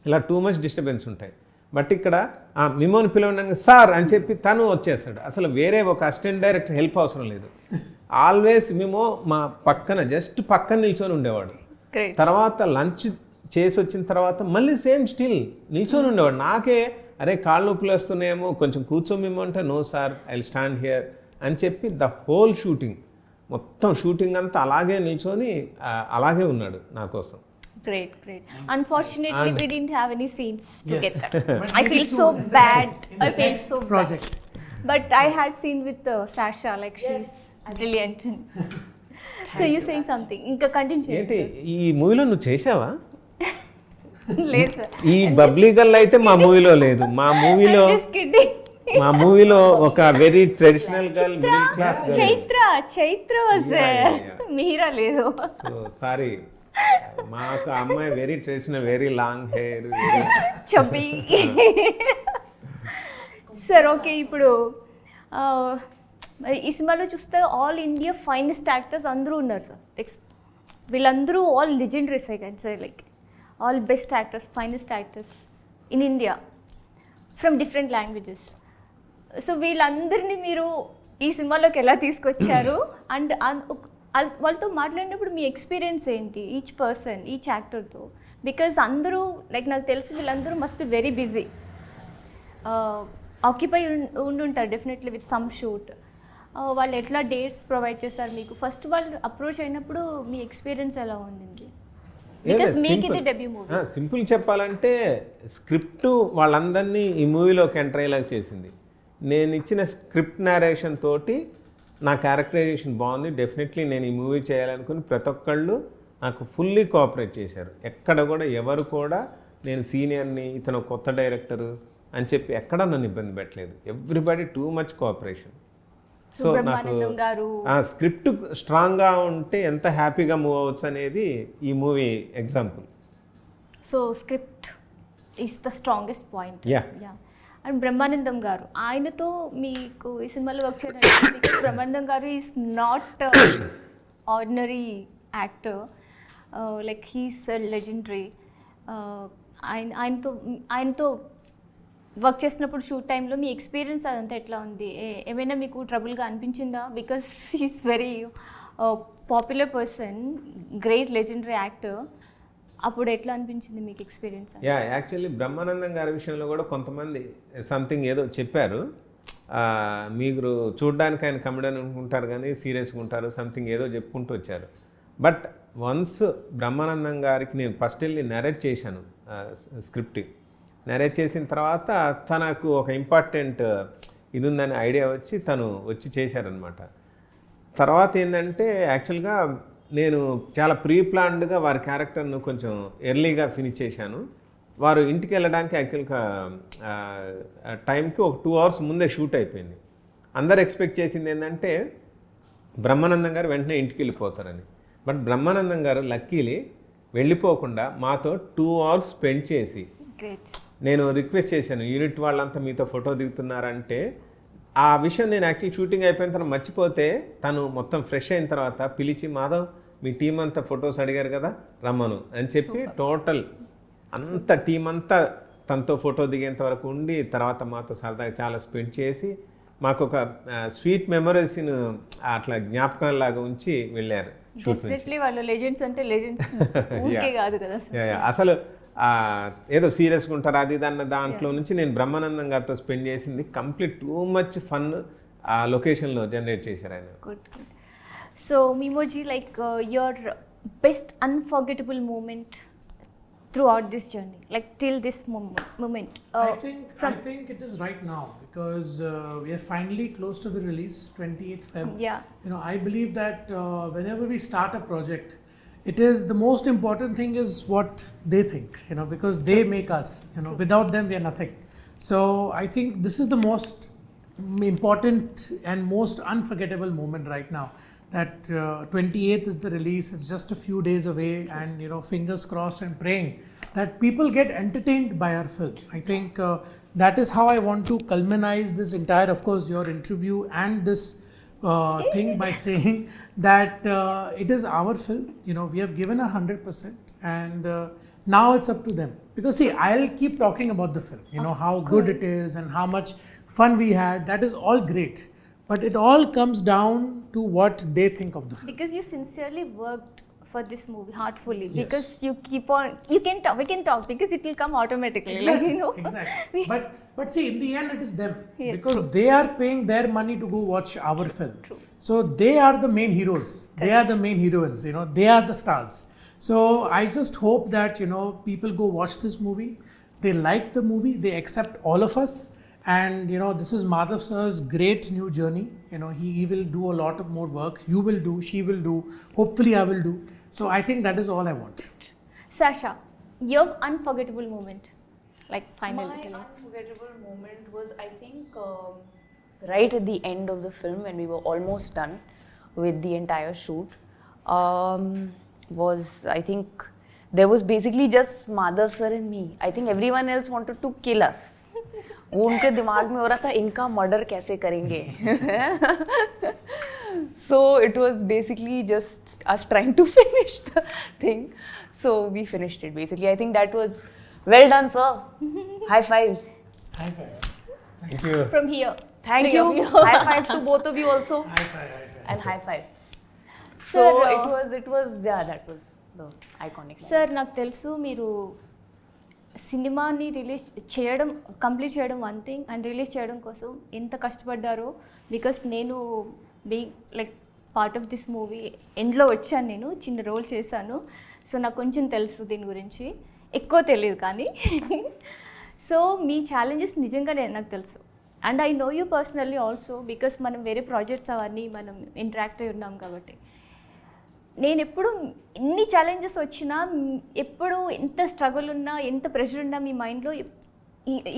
ఇలా టూ మచ్ డిస్టర్బెన్స్ ఉంటాయి. బట్ ఇక్కడ మిమోని పిలవడానికి సార్ అని చెప్పి తను వచ్చేస్తాడు. అసలు వేరే ఒక అసిస్టెంట్ డైరెక్టర్ హెల్ప్ అవసరం లేదు. ఆల్వేస్ మిమో మా పక్కన జస్ట్ పక్కన నిల్చొని ఉండేవాడు. తర్వాత లంచ్ చేసి వచ్చిన తర్వాత మళ్ళీ సేమ్ స్టిల్ నిల్చొని ఉండేవాడు. నాకే అరే కాళ్ళు నొప్పులు వస్తున్నాయేమో కొంచెం కూర్చోమేమో అంటే no sir I will stand here అని చెప్పి ద హోల్ షూటింగ్ మొత్తం షూటింగ్ అంతా అలాగే నిల్చొని అలాగే ఉన్నాడు నా కోసం. Great. Unfortunately, we didn't have any scenes Yes. together. But I very feel soon, so in the bad. next- I feel so project. bad. But I had seen with Sasha, like she's brilliant. So you saying something? ఇంకా కంటిన్యూ ఏంటి చేయండి. ఈ మూవీలో నువ్వు చేసావా? లేదు సార్. ఈ బబ్లీ గర్ల్ అయితే మా మూవీలో లేదు. మా మూవీలో Just kidding. మా మూవీలో ఒక very traditional girl, middle class girl. Chaitra was Yeah, there. yeah. మీరా లేదు. సో సారీ, మాకు అమ్మాయి very traditional, very long hair. Chubby. Sir okay, ఇప్పుడు ఈ సినిమాలో చూస్తే ఆల్ ఇండియా ఫైనెస్ట్ యాక్టర్స్ అందరూ ఉన్నారు సార్. లైక్ వీళ్ళందరూ all legendaries I can say, like all best actors, finest actors in India from different languages. So వీళ్ళందరినీ మీరు ఈ సినిమాలోకి ఎలా తీసుకొచ్చారు? అండ్ వాళ్ళతో మాట్లాడినప్పుడు మీ ఎక్స్పీరియన్స్ ఏంటి, ఈచ్ పర్సన్, ఈచ్ యాక్టర్తో? బికాజ్ అందరూ లైక్ నాకు తెలిసి వీళ్ళందరూ must be very busy, occupy ఉండుంటారు డెఫినెట్లీ విత్ సమ్ షూట్. వాళ్ళు ఎట్లా డేట్స్ ప్రొవైడ్ చేశారు మీకు? ఫస్ట్ వాళ్ళు అప్రోచ్ అయినప్పుడు మీ ఎక్స్పీరియన్స్ ఎలా ఉంది? బికాస్ మీకు ఇది డెబ్యూ మూవీ. సింపుల్ చెప్పాలంటే స్క్రిప్ట్ వాళ్ళందరినీ ఈ మూవీలోకి ఎంటర్ అయ్యేలాగా చేసింది. నేను ఇచ్చిన స్క్రిప్ట్ నేరేషన్ తోటి నా క్యారెక్టరైజేషన్ బాగుంది, డెఫినెట్లీ నేను ఈ మూవీ చేయాలనుకుని ప్రతి ఒక్కళ్ళు నాకు ఫుల్లీ కోఆపరేట్ చేశారు. ఎక్కడ కూడా ఎవరు కూడా నేను సీనియర్ని, ఇతను కొత్త డైరెక్టరు అని చెప్పి ఎక్కడ నన్ను ఇబ్బంది పెట్టలేదు. Everybody too much cooperation. So నాకు స్క్రిప్ట్ స్ట్రాంగ్గా ఉంటే ఎంత హ్యాపీగా మూవ్ అవ్వచ్చు అనేది ఈ movie example. So script is the strongest point. Yeah. And Brahmanandam గారు, ఆయనతో మీకు ఈ సినిమాలో వర్క్ చేయడానికి, బికాస్ బ్రహ్మానందం గారు is not ordinary actor, like he's legendary. ఆయనతో వర్క్ చేసినప్పుడు షూట్ టైంలో మీ ఎక్స్పీరియన్స్ అదంతా ఎట్లా ఉంది? ఏమైనా మీకు ట్రబుల్గా అనిపించిందా? Because he's very popular person, great legendary actor, అప్పుడు ఎట్లా అనిపించింది మీకు ఎక్స్పీరియన్స్? యా, యాక్చువల్లీ బ్రహ్మానందం గారి విషయంలో కూడా కొంతమంది సంథింగ్ ఏదో చెప్పారు. మీరు చూడడానికి ఆయన కమెడియన్ అనుకుంటారు కానీ సీరియస్గా ఉంటారు, సంథింగ్ ఏదో చెప్పుకుంటూ వచ్చారు. బట్ వన్స్ బ్రహ్మానందం గారికి నేను ఫస్ట్ వెళ్ళి నరేట్ చేశాను స్క్రిప్ట్. నరేట్ చేసిన తర్వాత తనకు ఒక ఇంపార్టెంట్ ఇది ఉందని ఐడియా వచ్చి తను వచ్చి చేశారనమాట. తర్వాత ఏంటంటే యాక్చువల్గా నేను చాలా ప్రీ ప్లాన్డ్గా వారి క్యారెక్టర్ను కొంచెం ఎర్లీగా ఫినిష్ చేశాను. వారు ఇంటికి వెళ్ళడానికి యాక్చువల్గా టైంకి ఒక 2 hours ముందే షూట్ అయిపోయింది. అందరు ఎక్స్పెక్ట్ చేసింది ఏంటంటే బ్రహ్మానందం గారు వెంటనే ఇంటికి వెళ్ళిపోతారని. బట్ బ్రహ్మానందం గారు లక్కీలీ వెళ్ళిపోకుండా మాతో 2 hours స్పెండ్ చేసి, గ్రేట్. నేను రిక్వెస్ట్ చేశాను యూనిట్ వాళ్ళంతా మీతో ఫోటో దిగుతున్నారంటే, ఆ విషయం నేను యాక్చువల్లీ షూటింగ్ అయిపోయిన తర్వాత మర్చిపోతే తను మొత్తం ఫ్రెష్ అయిన తర్వాత పిలిచి, మాధవ్ మీ టీం అంతా ఫొటోస్ అడిగారు కదా రమ్మను అని చెప్పి టోటల్ అంత టీం అంతా తనతో ఫోటో దిగేంత వరకు ఉండి తర్వాత మాతో సరదాగా చాలా స్పెండ్ చేసి మాకు ఒక స్వీట్ మెమరీస్ను అట్లా జ్ఞాపకంలాగా ఉంచి వెళ్ళారు. డెఫినెట్లీ వాళ్ళు లెజెండ్స్ అంటే లెజెండ్స్ ఊరికే కాదు కదా సార్. అసలు ఏదో సీరియస్గా ఉంటారు అది అన్న దాంట్లో నుంచి నేను బ్రహ్మానందం గారితో స్పెండ్ చేసింది కంప్లీట్ టూ మచ్ ఫన్ ఆ లొకేషన్లో జనరేట్ చేశారు ఆయన. Good good. So Mimoji, like your best unforgettable moment throughout this journey, like till this moment? I think it is right now because we are finally close to the release, 28th Feb. Yeah. You know, I believe that whenever we start a project, it is the most important thing is what they think, you know, because they make us, you know, without them we are nothing. So I think this is the most important and most unforgettable moment right now. That 28th is the release, it's just a few days away, and you know, fingers crossed and praying that people get entertained by our film. I think that is how I want to culminate this entire, of course, your interview and this thing by saying that it is our film. You know, we have given 100%, and now it's up to them. Because see, I'll keep talking about the film, you know, how good it is and how much fun we had. That is all great. But it all comes down to what they think of the film. Because you sincerely worked for this movie heartfully. Yes. Because you keep on, we can talk because it will come automatically. Exactly, Like, you know. exactly. But see, in the end, it is them. Yeah, because they are paying their money to go watch our film. True. So they are the main heroes. They are the main heroines. You know, they are the stars. So I just hope that, you know, people go watch this movie. They like the movie. They accept all of us. And you know, this is Madhav sir's great new journey. You know, he will do a lot of more work. You will do, she will do, hopefully I will do. So I think that is all I want. Sasha, your unforgettable moment, like final. My unforgettable moment was, I think, right at the end of the film when we were almost done with the entire shoot. Was, I think, there was basically just Madhav sir and me. I think everyone else wanted to kill us. वो उनके दिमाग में हो रहा था इनका मर्डर कैसे करेंगे. So it was basically just us trying to finish the thing. So we finished it basically. I think that was well done, sir. High five. High five. Thank you. From here. Thank Three you. of you. High five to both of you also. High five. High five. And high five. Sir, So it was yeah, that was the iconic moment. Sir, నాకు తెలుసు మీరు సినిమాని రిలీజ్ చేయడం, కంప్లీట్ చేయడం వన్ థింగ్, అండ్ రిలీజ్ చేయడం కోసం ఎంత కష్టపడ్డారో. బికాస్ నేను being like part of this movie ఎండ్లో వచ్చాను, నేను చిన్న రోల్ చేశాను. సో నాకు కొంచెం తెలుసు దీని గురించి, ఎక్కువ తెలియదు కానీ. సో మీ ఛాలెంజెస్ నిజంగానే నాకు తెలుసు. And I know you personally also, because మనం వేరే ప్రాజెక్ట్స్ అవన్నీ మనం ఇంటరాక్ట్ అయి ఉన్నాం కాబట్టి. నేను ఎప్పుడు ఎన్ని ఛాలెంజెస్ వచ్చినా, ఎప్పుడు ఎంత స్ట్రగుల్ ఉన్నా, ఎంత ప్రెషర్ ఉన్నా మీ మైండ్లో,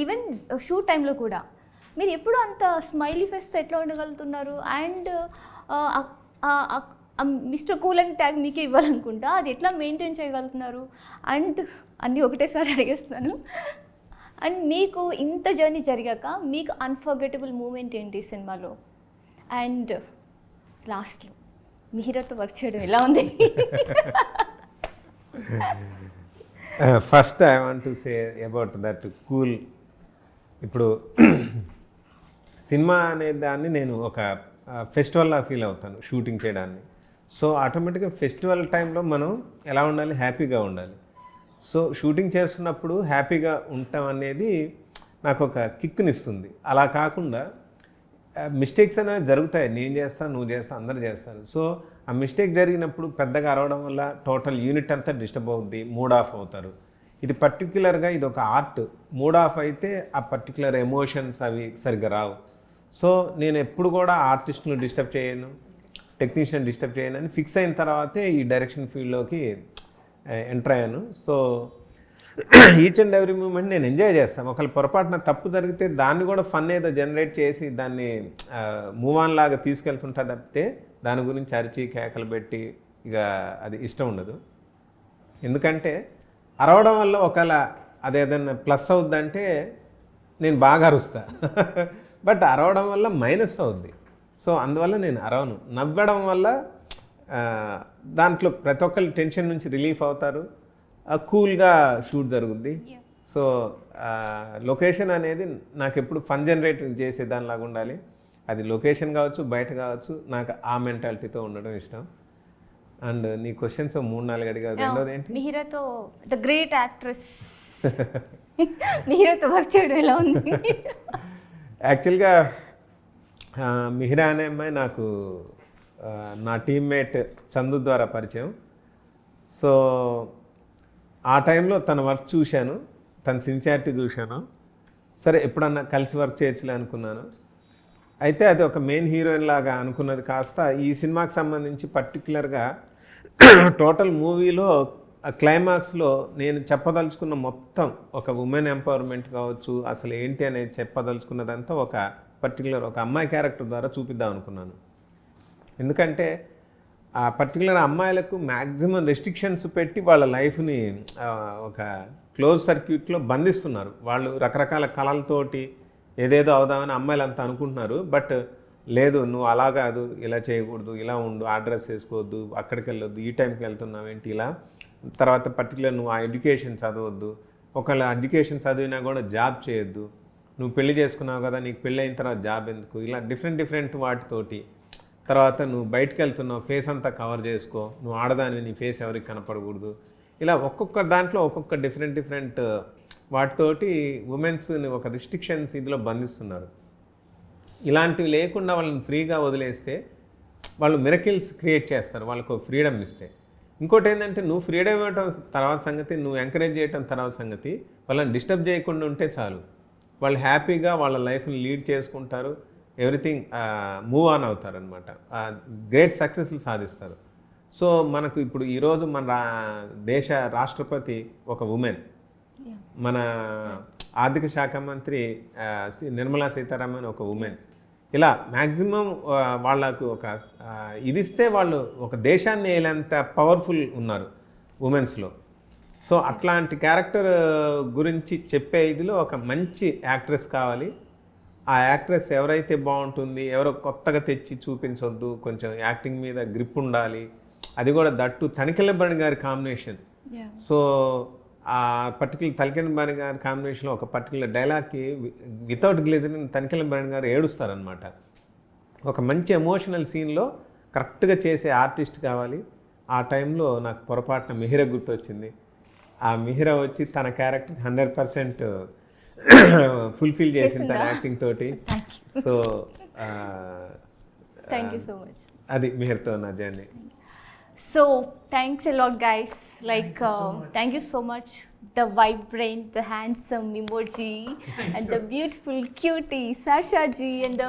ఈవెన్ షూట్ టైంలో కూడా మీరు ఎప్పుడు అంత స్మైలీ ఫేస్తో ఎట్లా ఉండగలుగుతున్నారు? And mister cool and tag మీకే ఇవ్వాలనుకుంటా, అది ఎట్లా మెయింటైన్ చేయగలుగుతున్నారు? అండ్ అన్నీ ఒకటేసారి అడిగేస్తాను. అండ్ మీకు ఇంత జర్నీ జరిగాక మీకు అన్ఫర్గెటబుల్ మూమెంట్ ఏంటి సినిమాలో? అండ్ లాస్ట్లో మిహిరాతో వర్క్ చేయడం ఎలా ఉంది? First I want to say about that cool. ఇప్పుడు సినిమా అనే దాన్ని నేను ఒక ఫెస్టివల్లా ఫీల్ అవుతాను షూటింగ్ చేయడాన్ని. సో ఆటోమేటిక్గా ఫెస్టివల్ టైంలో మనం ఎలా ఉండాలి, హ్యాపీగా ఉండాలి. సో షూటింగ్ చేస్తున్నప్పుడు హ్యాపీగా ఉండటం అనేది నాకు ఒక కిక్నిస్తుంది. అలా కాకుండా మిస్టేక్స్ అనేవి జరుగుతాయి, నేను చేస్తాను, నువ్వు చేస్తాను, అందరు చేస్తారు. సో ఆ మిస్టేక్ జరిగినప్పుడు పెద్దగా అరవడం వల్ల టోటల్ యూనిట్ అంతా డిస్టర్బ్ అవుద్ది, మూడ్ ఆఫ్ అవుతారు. ఇది పర్టికులర్గా ఇది ఒక ఆర్ట్. మూడ్ ఆఫ్ అయితే ఆ పర్టికులర్ ఎమోషన్స్ అవి సరిగ్గా రావు. సో నేను ఎప్పుడు కూడా ఆర్టిస్ట్ను డిస్టర్బ్ చేయను, టెక్నీషియన్ డిస్టర్బ్ చేయను అని ఫిక్స్ అయిన తర్వాతే ఈ డైరెక్షన్ ఫీల్డ్లోకి ఎంటర్ అయ్యాను. So each and every moment నేను ఎంజాయ్ చేస్తాను. ఒకవేళ పొరపాటున తప్పు జరిగితే దాన్ని కూడా ఫన్ ఏదో జనరేట్ చేసి దాన్ని మూవ్ ఆన్ లాగా తీసుకెళ్తుంటా తప్పితే దాని గురించి అరిచి కేకలు పెట్టి ఇక అది ఇష్టం ఉండదు. ఎందుకంటే అరవడం వల్ల ఒకవేళ అదేదన్నా ప్లస్ అవుద్దంటే నేను బాగా అరుస్తా, బట్ అరవడం వల్ల మైనస్ అవుద్ది. సో అందువల్ల నేను అరవను. నవ్వడం వల్ల దాంట్లో ప్రతి ఒక్కరు టెన్షన్ నుంచి రిలీఫ్ అవుతారు, కూల్గా షూట్ జరుగుద్ది. సో లొకేషన్ అనేది నాకు ఎప్పుడు ఫన్ జనరేట్ చేసే దానిలాగా ఉండాలి. అది లొకేషన్ కావచ్చు, బయట కావచ్చు, నాకు ఆ మెంటాలిటీతో ఉండడం ఇష్టం. అండ్ నీ క్వశ్చన్స్ 3-4 అడిగావు. రెండోది ఏంటి? మిహిరాతో ద గ్రేట్ యాక్ట్రెస్ మిహిరాతో వర్క్ చేయడం ఎలా ఉంది? యాక్చువల్గా మిహిరా అనే అమ్మాయి నాకు నా టీమ్మేట్ చందు ద్వారా పరిచయం. సో ఆ టైంలో తన వర్క్ చూశాను, తన సిన్సియారిటీ చూశాను. సరే ఎప్పుడన్నా కలిసి వర్క్ చేయొచ్చులే అనుకున్నాను. అయితే అది ఒక మెయిన్ హీరోయిన్ లాగా అనుకున్నది కాస్త ఈ సినిమాకి సంబంధించి పర్టికులర్గా టోటల్ మూవీలో క్లైమాక్స్లో నేను చెప్పదలుచుకున్న మొత్తం ఒక ఉమెన్ ఎంపవర్మెంట్ కావచ్చు, అసలు ఏంటి అనేది చెప్పదలుచుకున్నదంతా ఒక పర్టికులర్ ఒక అమ్మాయి క్యారెక్టర్ ద్వారా చూపిద్దాం అనుకున్నాను. ఎందుకంటే ఆ పర్టికులర్ అమ్మాయిలకు మ్యాక్సిమం రెస్ట్రిక్షన్స్ పెట్టి వాళ్ళ లైఫ్ని ఒక క్లోజ్ సర్క్యూట్లో బంధిస్తున్నారు. వాళ్ళు రకరకాల కళలతోటి ఏదేదో అవుదామని అమ్మాయిలు అంతా అనుకుంటున్నారు. బట్ లేదు, నువ్వు అలా కాదు, ఇలా చేయకూడదు, ఇలా ఉండు, ఆ డ్రెస్ వేసుకోవద్దు, అక్కడికి వెళ్ళొద్దు, ఈ టైంకి వెళ్తున్నావు ఏంటి ఇలా. తర్వాత పర్టికులర్ నువ్వు ఆ ఎడ్యుకేషన్ చదవద్దు, ఒకవేళ ఎడ్యుకేషన్ చదివినా కూడా జాబ్ చేయొద్దు, నువ్వు పెళ్లి చేసుకున్నావు కదా, నీకు పెళ్ళి అయిన తర్వాత జాబ్ ఎందుకు, ఇలా డిఫరెంట్ వాటితోటి. తర్వాత నువ్వు బయటకు వెళ్తున్నావు, ఫేస్ అంతా కవర్ చేసుకో, నువ్వు ఆడదానివి, నీ ఫేస్ ఎవరికి కనపడకూడదు, ఇలా ఒక్కొక్క దాంట్లో ఒక్కొక్క డిఫరెంట్ వాటితోటి ఉమెన్స్ని ఒక రిస్ట్రిక్షన్స్ ఇదిలో బంధిస్తున్నారు. ఇలాంటివి లేకుండా వాళ్ళని ఫ్రీగా వదిలేస్తే వాళ్ళు మిరకిల్స్ క్రియేట్ చేస్తారు, వాళ్ళకు ఫ్రీడమ్ ఇస్తే. ఇంకోటి ఏంటంటే నువ్వు ఫ్రీడమ్ ఇవ్వటం తర్వాత సంగతి, నువ్వు ఎంకరేజ్ చేయటం తర్వాత సంగతి. వాళ్ళని డిస్టర్బ్ చేయకుండా ఉంటే చాలు, వాళ్ళు హ్యాపీగా వాళ్ళ లైఫ్ని లీడ్ చేసుకుంటారు, ఎవ్రీథింగ్ మూవ్ ఆన్ అవుతారు అనమాట, గ్రేట్ సక్సెస్లు సాధిస్తారు. సో మనకు ఇప్పుడు ఈరోజు మన దేశ రాష్ట్రపతి ఒక ఉమెన్, మన ఆర్థిక శాఖ మంత్రి నిర్మలా సీతారామన్ ఒక ఉమెన్. ఇలా మ్యాక్సిమం వాళ్ళకు ఒక ఇది ఇస్తే వాళ్ళు ఒక దేశాన్ని వేలేంత పవర్ఫుల్ ఉన్నారు ఉమెన్స్లో. సో అట్లాంటి క్యారెక్టర్ గురించి చెప్పే ఇదిలో ఒక మంచి యాక్ట్రెస్ కావాలి. ఆ యాక్ట్రెస్ ఎవరైతే బాగుంటుంది, ఎవరో కొత్తగా తెచ్చి చూపించొద్దు, కొంచెం యాక్టింగ్ మీద గ్రిప్ ఉండాలి. అది కూడా దట్టు తనికెళ్ళబడి గారి కాంబినేషన్. సో ఆ పర్టికులర్ తనికెళ్ళబడి గారి కాంబినేషన్లో ఒక పర్టికులర్ డైలాగ్కి వితౌట్ గ్లిజరిన్ తనికెళ్ళబడి గారు ఏడుస్తారనమాట. ఒక మంచి ఎమోషనల్ సీన్లో కరెక్ట్గా చేసే ఆర్టిస్ట్ కావాలి. ఆ టైంలో నాకు పొరపాటున మిహిరా గుర్తొచ్చింది. ఆ మిహిరా వచ్చి తన క్యారెక్టర్ 100% ఫుల్ఫిల్ చేసింది తన యాక్టింగ్ తోటి. So thank you so much. అది మిహిర్తో నా journey. So thanks a lot guys, like thank you so much, the vibrant, the handsome emoji and the beautiful cutie Sasha ji and the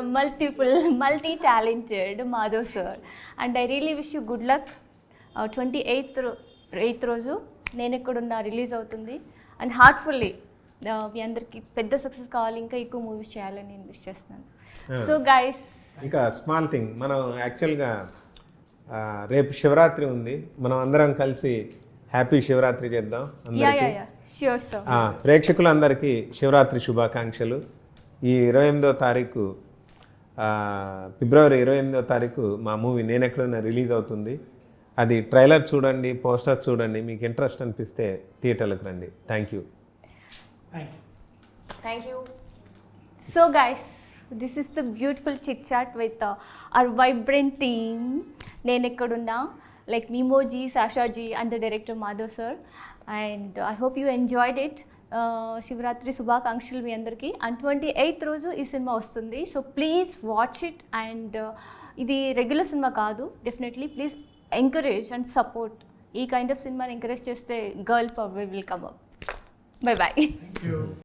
multi-talented Madhav sir, and I really wish you good luck. 28th రోజు నేను ఎక్కడున్నా రిలీజ్ అవుతుంది, అండ్ హార్ట్ఫుల్లీ మీ అందరికి పెద్ద సక్సెస్ కావాలి, ఇంకా ఎక్కువ మూవీస్ చేయాలని నేను విష్ చేస్తున్నాను. సో గైస్ ఇంకా స్మాల్ థింగ్, మనం యాక్చువల్గా రేపు శివరాత్రి ఉంది, మనం అందరం కలిసి హ్యాపీ శివరాత్రి చేద్దాం అందరికీ. Sure sir. ప్రేక్షకులందరికీ శివరాత్రి శుభాకాంక్షలు. ఈ 28వ తారీఖు ఫిబ్రవరి 28వ తారీఖు మా మూవీ నేను ఎక్కడైనా రిలీజ్ అవుతుంది. అది ట్రైలర్ చూడండి, పోస్టర్ చూడండి, మీకు ఇంట్రెస్ట్ అనిపిస్తే థియేటర్లకు రండి. Thank you. Thank you. So guys, this is the beautiful chit chat with our vibrant team. నేను ఎక్కడున్నా, లైక్ మీమోజీ, సాషాజీ and the director Madhav sir. And I hope you enjoyed it. Shivaratri శుభాకాంక్షలు మీ అందరికీ. అండ్ 28th రోజు ఈ సినిమా వస్తుంది. So please watch it. And ఇది రెగ్యులర్ సినిమా కాదు, definitely please encourage and support. ఈ కైండ్ ఆఫ్ సినిమాని ఎంకరేజ్ చేస్తే girl power will come up. Bye bye. Thank you.